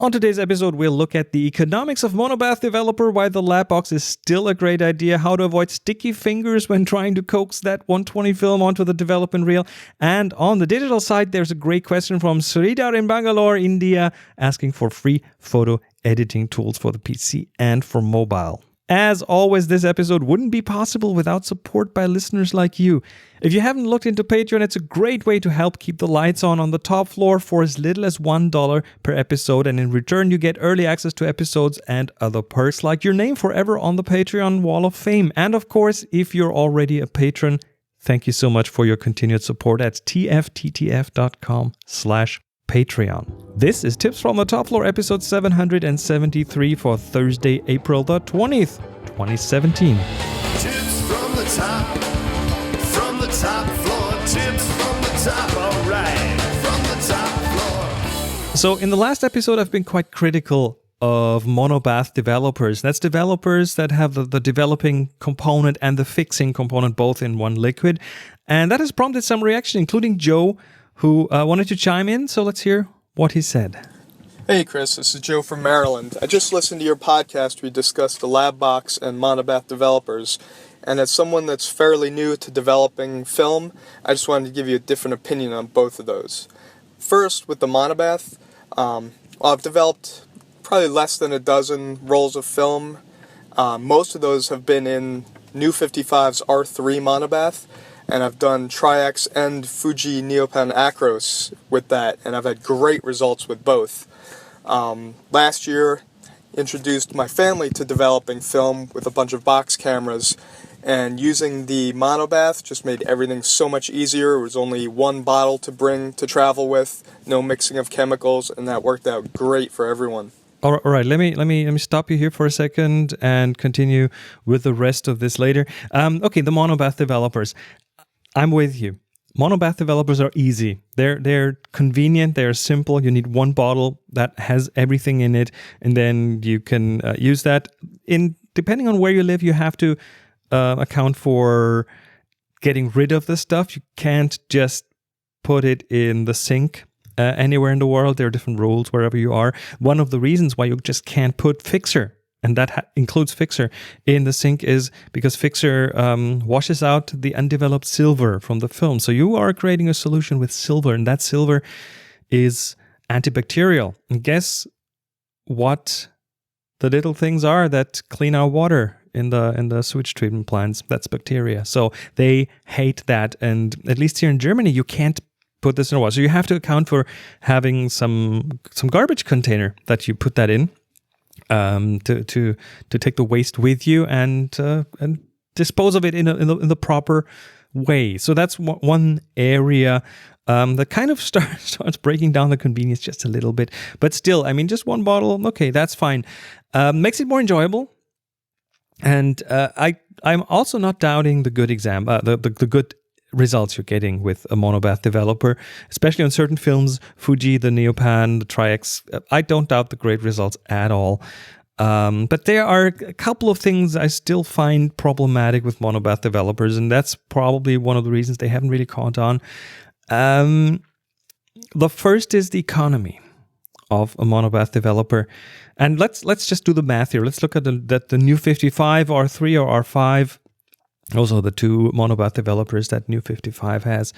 On today's episode, we'll look at the economics of monobath developer, why the lab box is still a great idea, how to avoid sticky fingers when trying to coax that 120 film onto the development reel, and on the digital side, there's a great question from Sridhar in Bangalore, India, asking for free photo editing tools for the PC and for mobile. As always, this episode wouldn't be possible without support by listeners like you. If you haven't looked into Patreon, it's a great way to help keep the lights on the top floor for as little as $1 per episode. And in return, you get early access to episodes and other perks like your name forever on the Patreon Wall of Fame. And of course, if you're already a patron, thank you so much for your continued support at tfttf.com/Patreon. This is Tips from the Top Floor, episode 773 for Thursday, April the 20th, 2017. Tips from the top floor, tips from the top, all right, from the top floor. So in the last episode, I've been quite critical of monobath developers. That's developers that have the developing component and the fixing component both in one liquid. And that has prompted some reaction, including Joe, who wanted to chime in. So let's hear what he said. Hey Chris, this is Joe from Maryland. I just listened to your podcast. We discussed the lab box and monobath developers. And as someone that's fairly new to developing film, I just wanted to give you a different opinion on both of those. First, with the monobath, I've developed probably less than a dozen rolls of film. Most of those have been in New 55's R3 monobath, and I've done Tri-X and Fuji Neopan Acros with that, and I've had great results with both. Last year, introduced my family to developing film with a bunch of box cameras, and using the monobath just made everything so much easier. It was only one bottle to bring to travel with, no mixing of chemicals, and that worked out great for everyone. All right, let me stop you here for a second and continue with the rest of this later. Okay, the monobath developers. I'm with you. Monobath developers are easy. They're convenient. They're simple. You need one bottle that has everything in it, and then you can use that. Depending on where you live, you have to account for getting rid of the stuff. You can't just put it in the sink anywhere in the world. There are different rules wherever you are. One of the reasons why you just can't put fixer, and that includes fixer, in the sink is because fixer washes out the undeveloped silver from the film. So you are creating a solution with silver, and that silver is antibacterial. And guess what the little things are that clean our water in the sewage treatment plants? That's bacteria. So they hate that. And at least here in Germany, you can't put this in a water. So you have to account for having some garbage container that you put that in to take the waste with you and dispose of it in the proper way. So that's one area that kind of starts breaking down the convenience just a little bit. But still, I mean, just one bottle, okay, that's fine. Makes it more enjoyable. And I'm also not doubting the good the good results you're getting with a monobath developer, especially on certain films, Fuji, the Neopan, the Tri-X. I don't doubt the great results at all. But there are a couple of things I still find problematic with monobath developers, and that's probably one of the reasons they haven't really caught on. The first is the economy of a monobath developer. And let's just do the math here. Let's look at the New 55 R3 or R5. Those are the two monobath developers that New 55 has.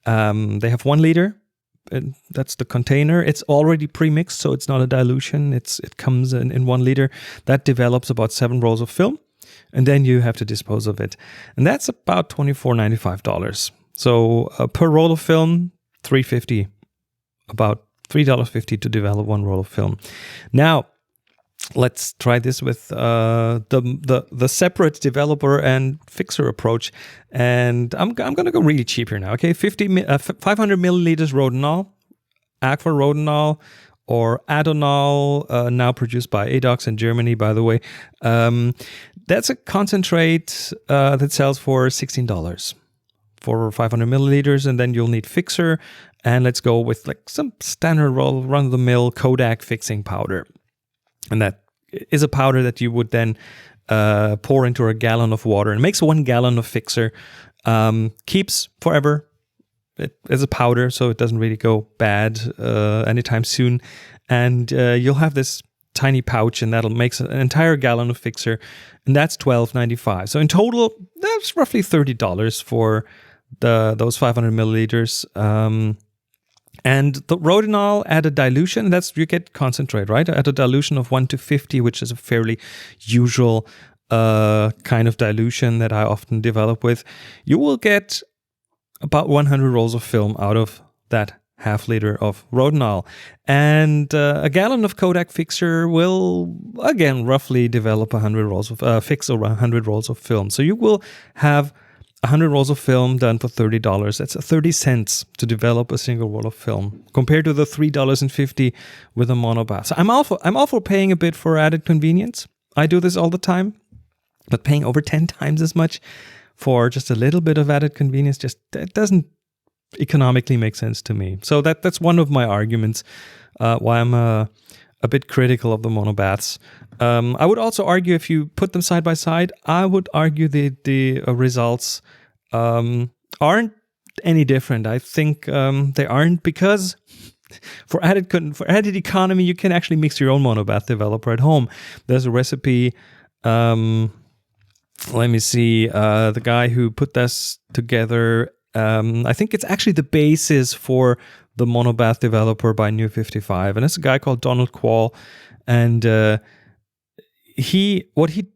They have 1 liter. And that's the container. It's already pre-mixed, so it's not a dilution. It comes in 1 liter. That develops about 7 rolls of film, and then you have to dispose of it. And that's about $24.95. So per roll of film, $3.50. About $3.50 to develop 1 roll of film. Now, let's try this with the separate developer and fixer approach. And I'm going to go really cheap here now. Okay, 500 milliliters Rodinol, Aqua Rodinol, or Adonal, now produced by Adox in Germany, by the way. That's a concentrate that sells for $16 for 500 milliliters, and then you'll need fixer. And let's go with like some standard run-of-the-mill Kodak fixing powder. And that is a powder that you would then pour into a gallon of water, and makes 1 gallon of fixer. Keeps forever. It is a powder, so it doesn't really go bad anytime soon. and you'll have this tiny pouch, and that'll make an entire gallon of fixer, and that's $12.95. So in total, that's roughly $30 for those 500 milliliters. And the Rodinol at a dilution, you get concentrate, right? At a dilution of 1:50, which is a fairly usual kind of dilution that I often develop with, you will get about 100 rolls of film out of that half liter of Rodinol. And a gallon of Kodak fixer will, again, roughly develop 100 rolls of fix over 100 rolls of film. So you will have 100 rolls of film done for $30. That's 30 cents to develop a single roll of film, compared to the $3.50 with a monobath. So I'm all for paying a bit for added convenience. I do this all the time, but paying over 10 times as much for just a little bit of added convenience, that doesn't economically make sense to me. So that's one of my arguments why I'm a bit critical of the monobaths. I would also argue, if you put them side by side, I would argue the results aren't any different. I think they aren't, because for added economy, you can actually mix your own monobath developer at home. There's a recipe. Let me see. The guy who put this together, I think it's actually the basis for the monobath developer by New 55, and it's a guy called Donald Quall, and what he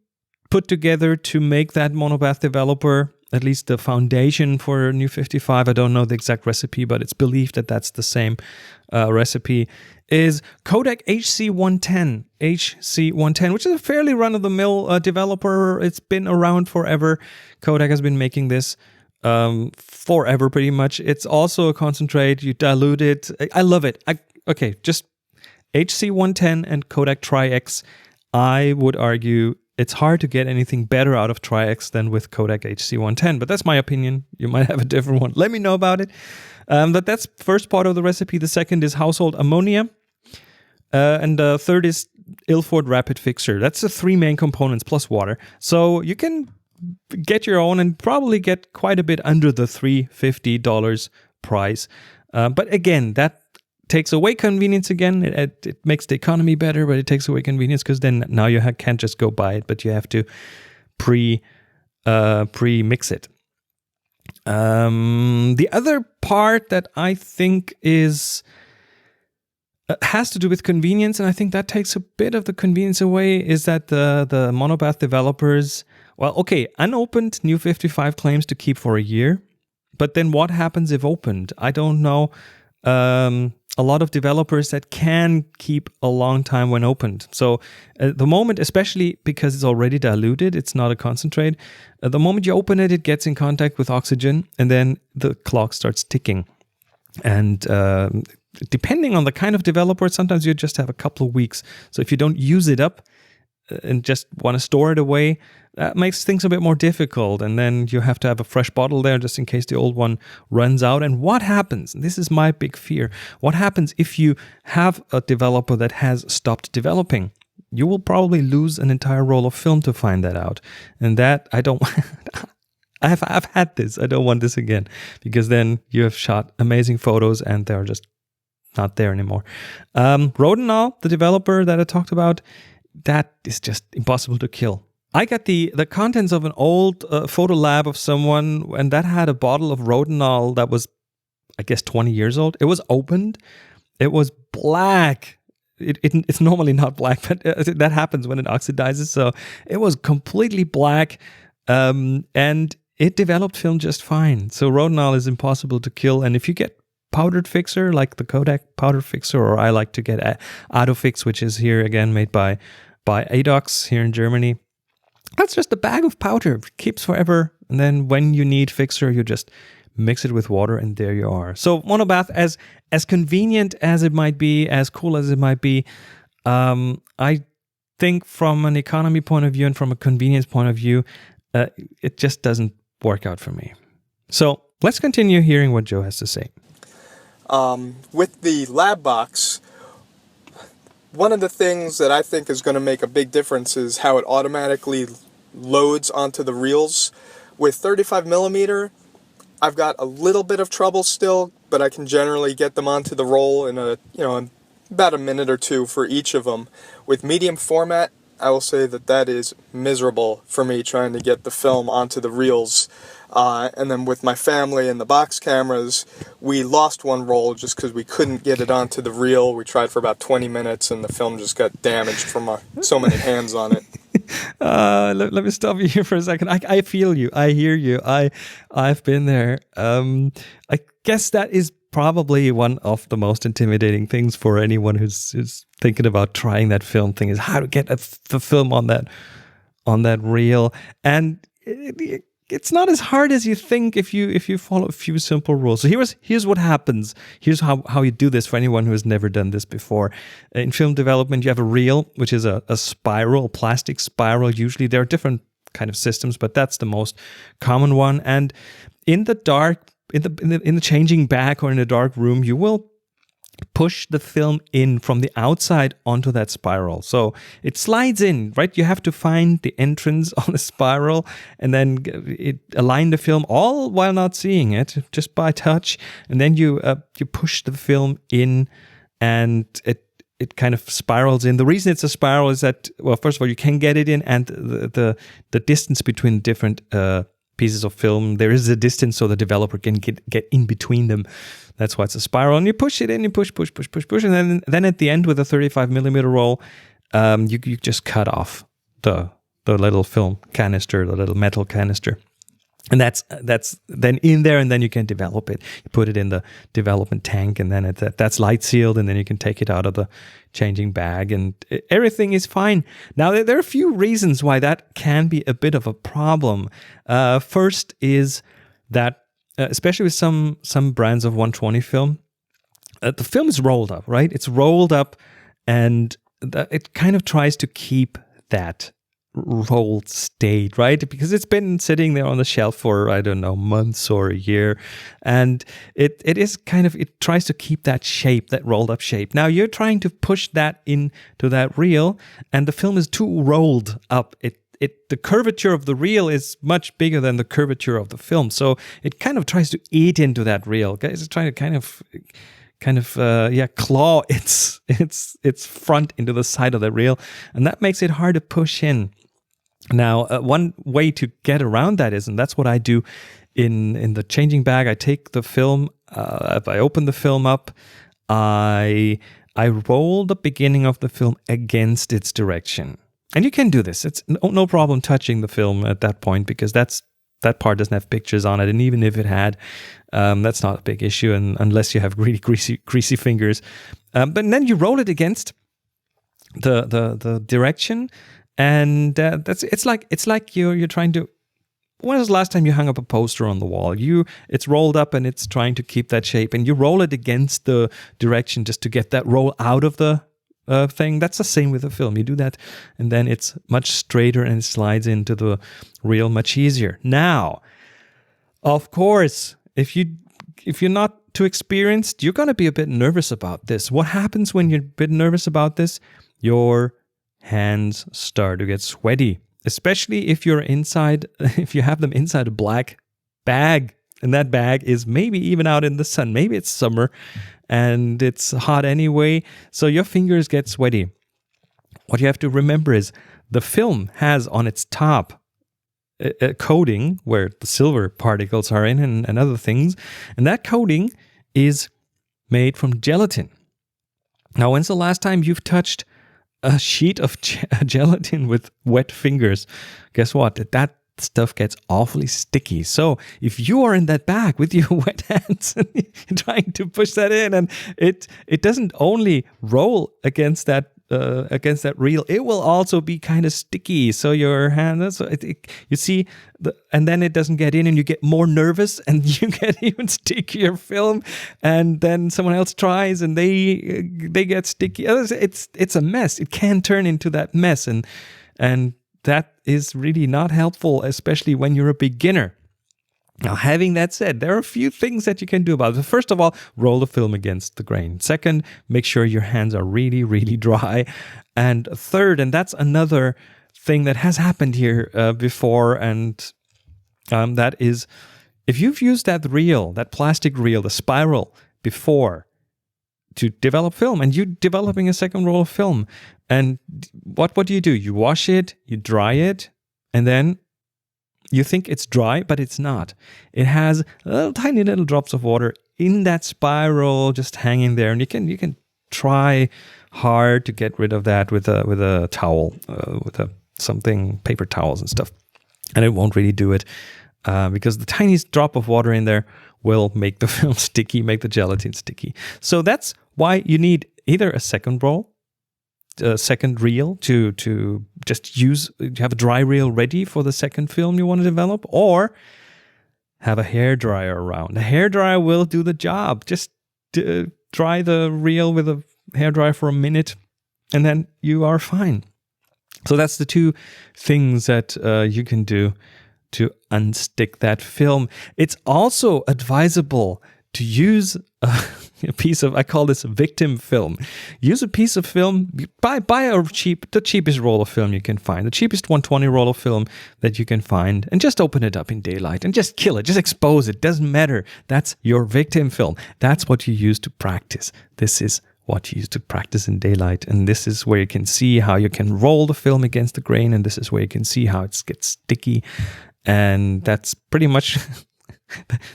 put together to make that monobath developer, at least the foundation for New 55, I don't know the exact recipe, but it's believed that that's the same recipe, is Kodak HC110. HC110, which is a fairly run-of-the-mill developer. It's been around forever. Kodak has been making this forever, pretty much. It's also a concentrate. You dilute it. I love it. Just HC110 and Kodak Tri-X. I would argue it's hard to get anything better out of Tri-X than with Kodak HC110, but that's my opinion. You might have a different one. Let me know about it. But that's the first part of the recipe. The second is household ammonia. And the third is Ilford Rapid Fixer. That's the three main components plus water. So you can get your own and probably get quite a bit under the $350 price. But again, that takes away convenience again. It makes the economy better, but it takes away convenience, because then now you can't just go buy it, but you have to pre-mix it. The other part that I think has to do with convenience, and I think that takes a bit of the convenience away, is that the monobath developers, unopened New 55 claims to keep for a year, but then what happens if opened? I don't know. A lot of developers that can keep a long time when opened. So at the moment, especially because it's already diluted, it's not a concentrate. At the moment you open it, it gets in contact with oxygen, and then the clock starts ticking. And depending on the kind of developer, sometimes you just have a couple of weeks. So if you don't use it up and just want to store it away, that makes things a bit more difficult. And then you have to have a fresh bottle there just in case the old one runs out. And what happens? This is my big fear. What happens if you have a developer that has stopped developing? You will probably lose an entire roll of film to find that out. And that I don't I've had this. I don't want this again, because then you have shot amazing photos and they're just not there anymore. Rodinol, the developer that I talked about, that is just impossible to kill. I got the contents of an old photo lab of someone, and that had a bottle of Rodinol that was, I guess, 20 years old. It was opened. It was black. It's normally not black, but that happens when it oxidizes. So it was completely black, and it developed film just fine. So Rodinol is impossible to kill. And if you get powdered fixer, like the Kodak powder fixer, or I like to get Autofix, which is here again made by Adox here in Germany. That's just a bag of powder. It keeps forever. And then when you need fixer, you just mix it with water, and there you are. So monobath, as convenient as it might be, as cool as it might be, I think from an economy point of view and from a convenience point of view, it just doesn't work out for me. So let's continue hearing what Joe has to say. With the lab box, one of the things that I think is going to make a big difference is how it automatically loads onto the reels. With 35mm, I've got a little bit of trouble still, but I can generally get them onto the roll in a about a minute or two for each of them. With medium format, I will say that is miserable for me trying to get the film onto the reels. And then with my family and the box cameras, we lost one roll just because we couldn't get it onto the reel. We tried for about 20 minutes and the film just got damaged from so many hands on it. Let me stop you here for a second. I feel you. I hear you. I've been there. I guess that is probably one of the most intimidating things for anyone who's thinking about trying that film thing, is how to get the film on that reel. And it's not as hard as you think if you follow a few simple rules. So here's what happens. Here's how you do this for anyone who has never done this before. In film development, you have a reel, which is a spiral, plastic spiral. Usually there are different kind of systems, but that's the most common one. And in the dark, in the changing bag or in a dark room, you will push the film in from the outside onto that spiral. So it slides in, right? You have to find the entrance on the spiral and then align the film, all while not seeing it, just by touch. And then you push the film in, and it kind of spirals in. The reason it's a spiral is that, well, first of all, you can get it in, and the distance between different pieces of film, there is a distance so the developer can get in between them. That's why it's a spiral. And you push it in, you push, and then at the end with a 35mm roll, you just cut off the little film canister, the little metal canister. And that's then in there, and then you can develop it. You put it in the development tank, and then that's light sealed, and then you can take it out of the changing bag, and everything is fine. Now, there are a few reasons why that can be a bit of a problem. First is that, especially with some brands of 120 film, the film is rolled up, right? It's rolled up, and it kind of tries to keep that rolled state, right? Because it's been sitting there on the shelf for, I don't know, months or a year. And it is kind of, it tries to keep that shape, that rolled up shape. Now you're trying to push that into that reel, and the film is too rolled up. The curvature of the reel is much bigger than the curvature of the film. So it kind of tries to eat into that reel. Guys, it's trying to kind of claw its front into the side of the reel, and that makes it hard to push in. Now, one way to get around that is, and that's what I do in the changing bag, I take the film, if I open the film up, I roll the beginning of the film against its direction. And you can do this. It's no problem touching the film at that point, because that part doesn't have pictures on it, and even if it had, that's not a big issue, and unless you have really greasy fingers. But then you roll it against the direction, and it's like you're trying to. When was the last time you hung up a poster on the wall? It's rolled up and it's trying to keep that shape, and you roll it against the direction just to get that roll out of the thing. That's the same with the film. You do that, and then it's much straighter and it slides into the reel much easier. Now, of course, if you're not too experienced, you're going to be a bit nervous about this. What happens when you're a bit nervous about this? Your hands start to get sweaty, especially if you have them inside a black bag, and that bag is maybe even out in the sun. Maybe it's summer and it's hot anyway, so your fingers get sweaty. What you have to remember is the film has on its top a coating where the silver particles are in and other things, and that coating is made from gelatin. Now, when's the last time you've touched a sheet of gelatin with wet fingers? Guess what? That stuff gets awfully sticky. So if you are in that bag with your wet hands and you're trying to push that in, and it doesn't only roll against that reel, it will also be kind of sticky. So your hand, you see, and then it doesn't get in, and you get more nervous, and you get even stickier film. And then someone else tries, and they get sticky. It's a mess. It can turn into that mess, and that is really not helpful, especially when you're a beginner. Now, having that said, there are a few things that you can do about it. First of all, roll the film against the grain. Second, make sure your hands are really, really dry. And third, and that's another thing that has happened here before, and that is, if you've used that reel, that plastic reel, the spiral, before, to develop film, and you're developing a second roll of film. And what do? You wash it, you dry it, and then you think it's dry, but it's not. It has tiny little drops of water in that spiral just hanging there, and you can try hard to get rid of that with a towel, something, paper towels and stuff, and it won't really do it because the tiniest drop of water in there will make the film sticky, make the gelatin sticky. So that's why you need either a second roll, a second reel to just use. You have a dry reel ready for the second film you want to develop, or have a hair dryer around. A hair dryer will do the job. Just dry the reel with a hair dryer for a minute, and then you are fine. So that's the two things that you can do to unstick that film. It's also advisable to use a piece of, I call this victim film. Use a piece of film, buy the cheapest roll of film you can find, the cheapest 120 roll of film that you can find, and just open it up in daylight and just kill it, just expose it. Doesn't matter. That's your victim film. That's what you use to practice. This is what you use to practice in daylight, and this is where you can see how you can roll the film against the grain, and this is where you can see how it gets sticky. And that's pretty much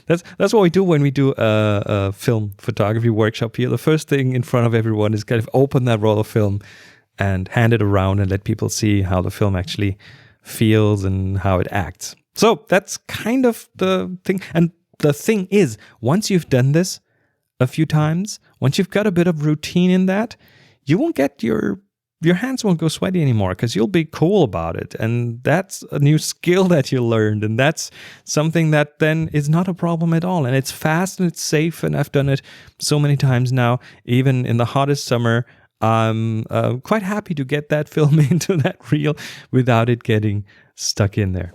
that's what we do when we do a film photography workshop here. The first thing in front of everyone is kind of open that roll of film and hand it around and let people see how the film actually feels and how it acts. So that's kind of the thing. And the thing is, once you've done this a few times, once you've got a bit of routine in that, you won't get your hands won't go sweaty anymore because you'll be cool about it. And that's a new skill that you learned. And that's something that then is not a problem at all. And it's fast and it's safe. And I've done it so many times now, even in the hottest summer. I'm quite happy to get that film into that reel without it getting stuck in there.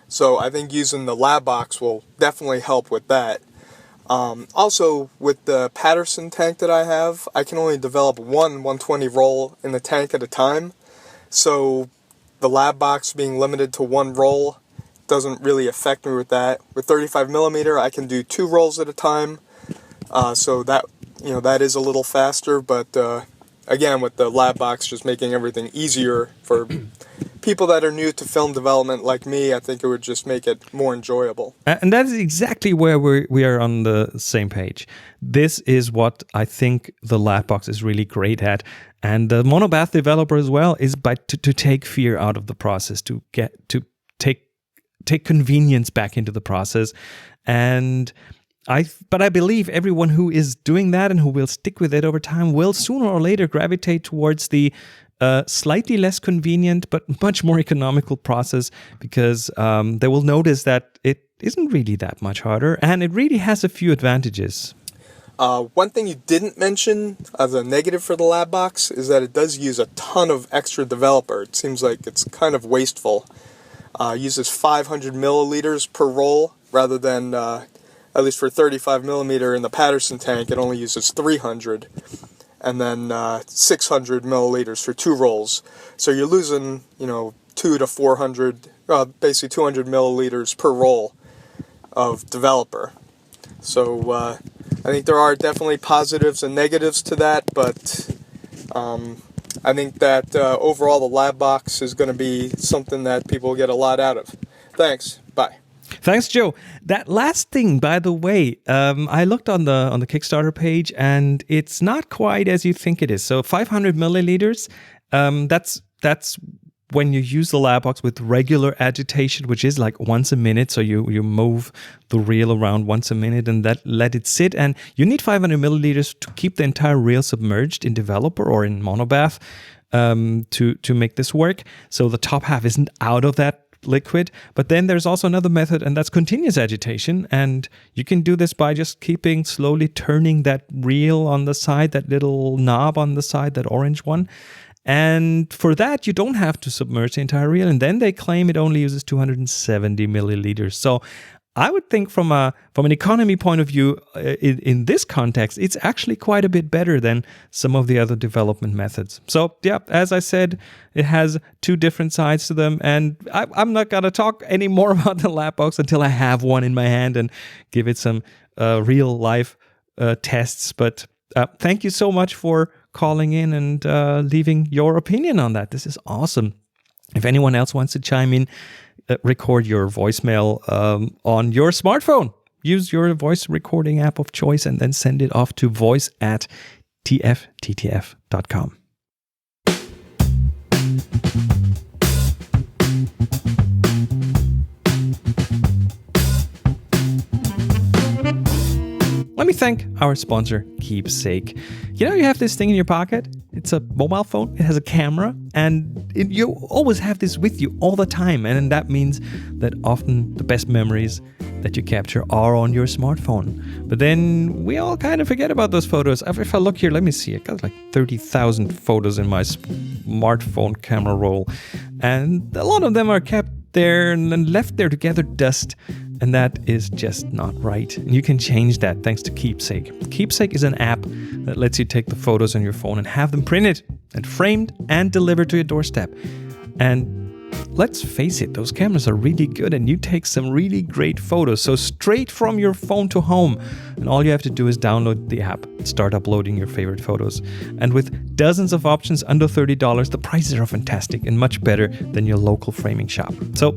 So I think using the lab box will definitely help with that. Also, with the Patterson tank that I have, I can only develop one 120 roll in the tank at a time. So the lab box being limited to one roll doesn't really affect me with that. With 35mm, I can do 2 rolls at a time. So that, that is a little faster, but again, with the lab box just making everything easier for people that are new to film development like me, I think it would just make it more enjoyable. And that is exactly where we are on the same page. This is what I think the lab box is really great at. And the monobath developer as well is to take fear out of the process, to take convenience back into the process. But I believe everyone who is doing that and who will stick with it over time will sooner or later gravitate towards the slightly less convenient but much more economical process, because they will notice that it isn't really that much harder and it really has a few advantages. One thing you didn't mention as a negative for the lab box is that it does use a ton of extra developer. It seems like it's kind of wasteful. It uses 500 milliliters per roll rather than, at least for 35mm in the Patterson tank, it only uses 300. And then 600 milliliters for 2 rolls. So you're losing, 200 to 400, basically 200 milliliters per roll of developer. So I think there are definitely positives and negatives to that, but I think that overall the lab box is going to be something that people get a lot out of. Thanks. Bye. Thanks, Joe. That last thing, by the way, I looked on the Kickstarter page, and it's not quite as you think it is. So 500 milliliters, that's when you use the lab box with regular agitation, which is like once a minute. So you move the reel around once a minute and let it sit. And you need 500 milliliters to keep the entire reel submerged in developer or in monobath to make this work. So the top half isn't out of that liquid. But then there's also another method, and that's continuous agitation. And you can do this by just slowly turning that reel on the side, that little knob on the side, that orange one. And for that, you don't have to submerge the entire reel. And then they claim it only uses 270 milliliters. So I would think from an economy point of view, in this context, it's actually quite a bit better than some of the other development methods. So yeah, as I said, it has 2 different sides to them. And I'm not going to talk any more about the lab box until I have one in my hand and give it some real life tests. But Thank you so much for calling in and leaving your opinion on that. This is awesome. If anyone else wants to chime in, record your voicemail on your smartphone. Use your voice recording app of choice and then send it off to voice@tfttf.com. Let me thank our sponsor, Keepsake. You know, you have this thing in your pocket. It's a mobile phone. It has a camera, and you always have this with you all the time. And that means that often the best memories that you capture are on your smartphone. But then we all kind of forget about those photos. If I look here, let me see. I got like 30,000 photos in my smartphone camera roll. And a lot of them are kept there and then left there to gather dust. And that is just not right. And you can change that thanks to Keepsake. Keepsake is an app that lets you take the photos on your phone and have them printed and framed and delivered to your doorstep. And let's face it, those cameras are really good and you take some really great photos. So straight from your phone to home. And all you have to do is download the app, start uploading your favorite photos. And with dozens of options under $30, the prices are fantastic and much better than your local framing shop. So,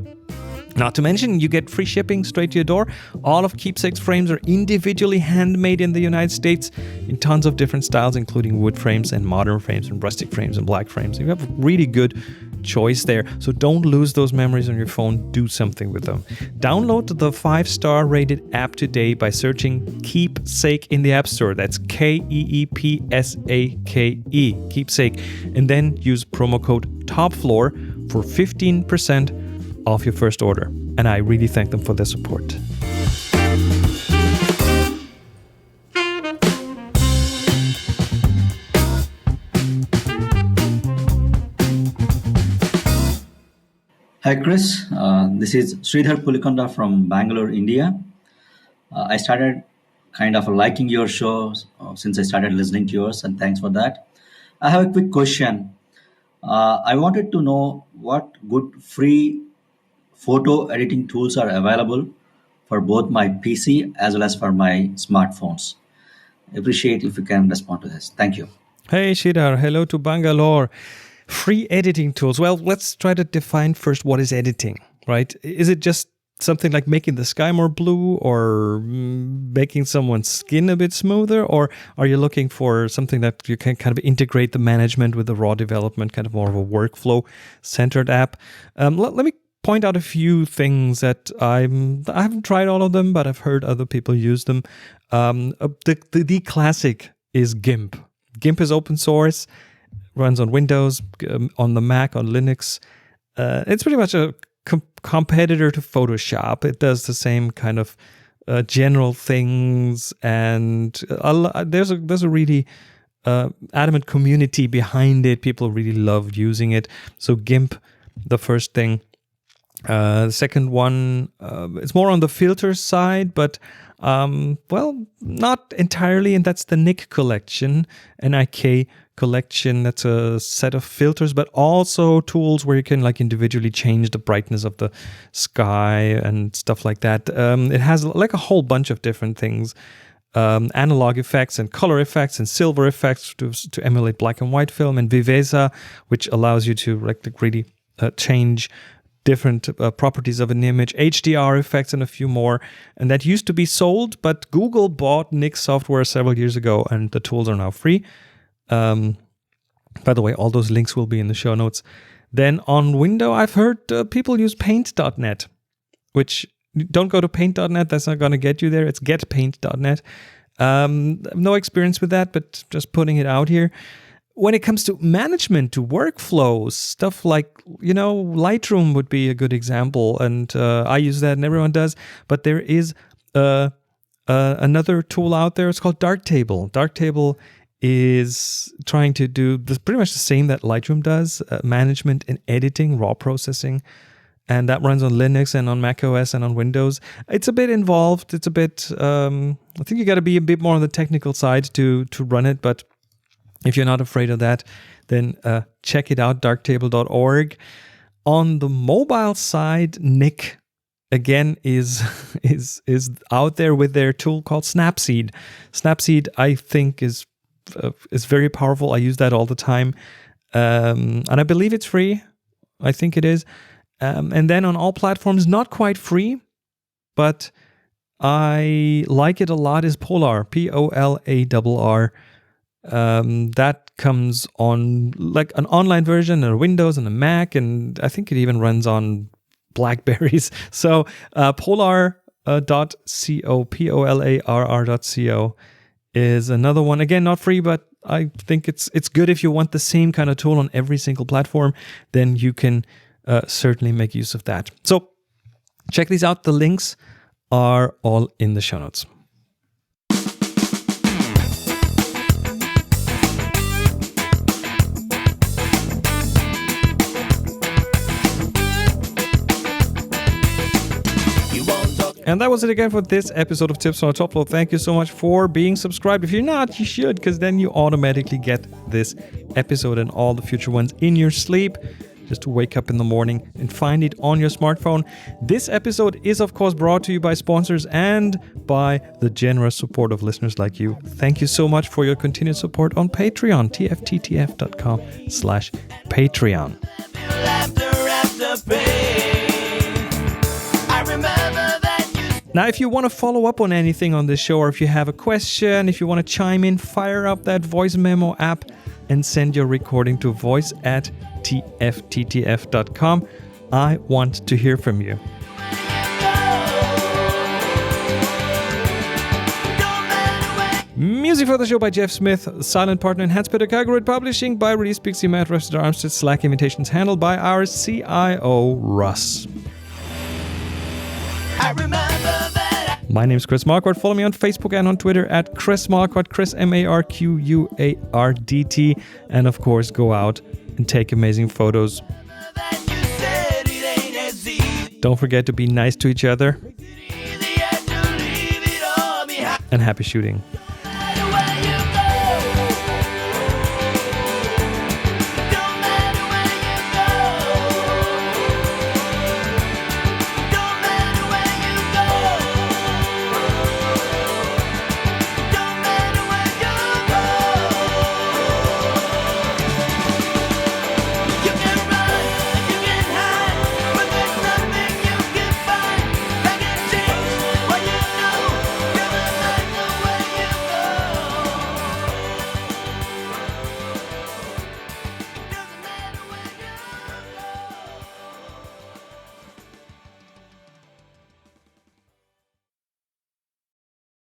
not to mention, you get free shipping straight to your door. All of Keepsake's frames are individually handmade in the United States in tons of different styles, including wood frames and modern frames and rustic frames and black frames. You have a really good choice there. So don't lose those memories on your phone. Do something with them. Download the 5-star rated app today by searching Keepsake in the App Store. That's Keepsake. Keepsake. And then use promo code TOPFLOOR for 15% off your first order. And I really thank them for their support. Hi Chris, this is Sridhar Pulikonda from Bangalore, India. I started kind of liking your show since I started listening to yours, and thanks for that. I have a quick question. I wanted to know what good free photo editing tools are available for both my PC as well as for my smartphones. I appreciate if you can respond to this. Thank you. Hey Sridhar, hello to Bangalore. Free editing tools. Well, let's try to define first what is editing, right? Is it just something like making the sky more blue or making someone's skin a bit smoother? Or are you looking for something that you can kind of integrate the management with the raw development, kind of more of a workflow-centered app? Let me point out a few things that I haven't tried all of them, but I've heard other people use them. The classic is GIMP. GIMP is open source. Runs on Windows, on the Mac, on Linux. It's pretty much a competitor to Photoshop. It does the same kind of general things, and there's a really adamant community behind it. People really love using it. So GIMP, the first thing. The second one, it's more on the filter side, but well, not entirely, and that's the NIK collection, NIK collection. That's a set of filters, but also tools where you can like individually change the brightness of the sky and stuff like that. It has like a whole bunch of different things, analog effects and color effects and silver effects to emulate black and white film, and Viveza, which allows you to like really change different properties of an image, HDR effects, and a few more. And that used to be sold, but Google bought NIK software several years ago, and the tools are now free. By the way, all those links will be in the show notes. Then on Windows, I've heard people use paint.net, which don't go to paint.net. That's not going to get you there. It's getpaint.net. No experience with that, but just putting it out here. When it comes to management, to workflows, stuff like, Lightroom would be a good example. And I use that and everyone does. But there is another tool out there. It's called Darktable. Darktable is trying to do pretty much the same that Lightroom does, management and editing, raw processing. And that runs on Linux and on macOS and on Windows. It's a bit involved. It's a bit, I think you got to be a bit more on the technical side to run it. But if you're not afraid of that, then check it out, darktable.org. On the mobile side, NIK, again, is out there with their tool called Snapseed. Snapseed, I think, is is very powerful. I use that all the time. And I believe it's free. I think it is. And then on all platforms, not quite free, but I like it a lot, is Polar, Polar. That comes on like an online version, a Windows and a Mac, and I think it even runs on Blackberries. So Polar.co, Polarr.co is another one. Again, not free, but I think it's good if you want the same kind of tool on every single platform. Then you can certainly make use of that. So check these out. The links are all in the show notes. And that was it again for this episode of Tips on the Top Floor. Thank you so much for being subscribed. If you're not, you should, because then you automatically get this episode and all the future ones in your sleep. Just to wake up in the morning and find it on your smartphone. This episode is, of course, brought to you by sponsors and by the generous support of listeners like you. Thank you so much for your continued support on Patreon, tfttf.com/Patreon. Now, if you want to follow up on anything on this show, or if you have a question, if you want to chime in, fire up that voice memo app and send your recording to voice@tfttf.com. I want to hear from you. Music for the show by Jeff Smith, silent partner in Hans Peter Kagurud, publishing by Release Pixie, Matt Rester, Armstead, Slack Invitations, handled by our CIO, Russ. My name is Chris Marquardt. Follow me on Facebook and on Twitter at Chris Marquardt, Chris Marquardt. And of course, go out and take amazing photos. Don't forget to be nice to each other. And happy shooting.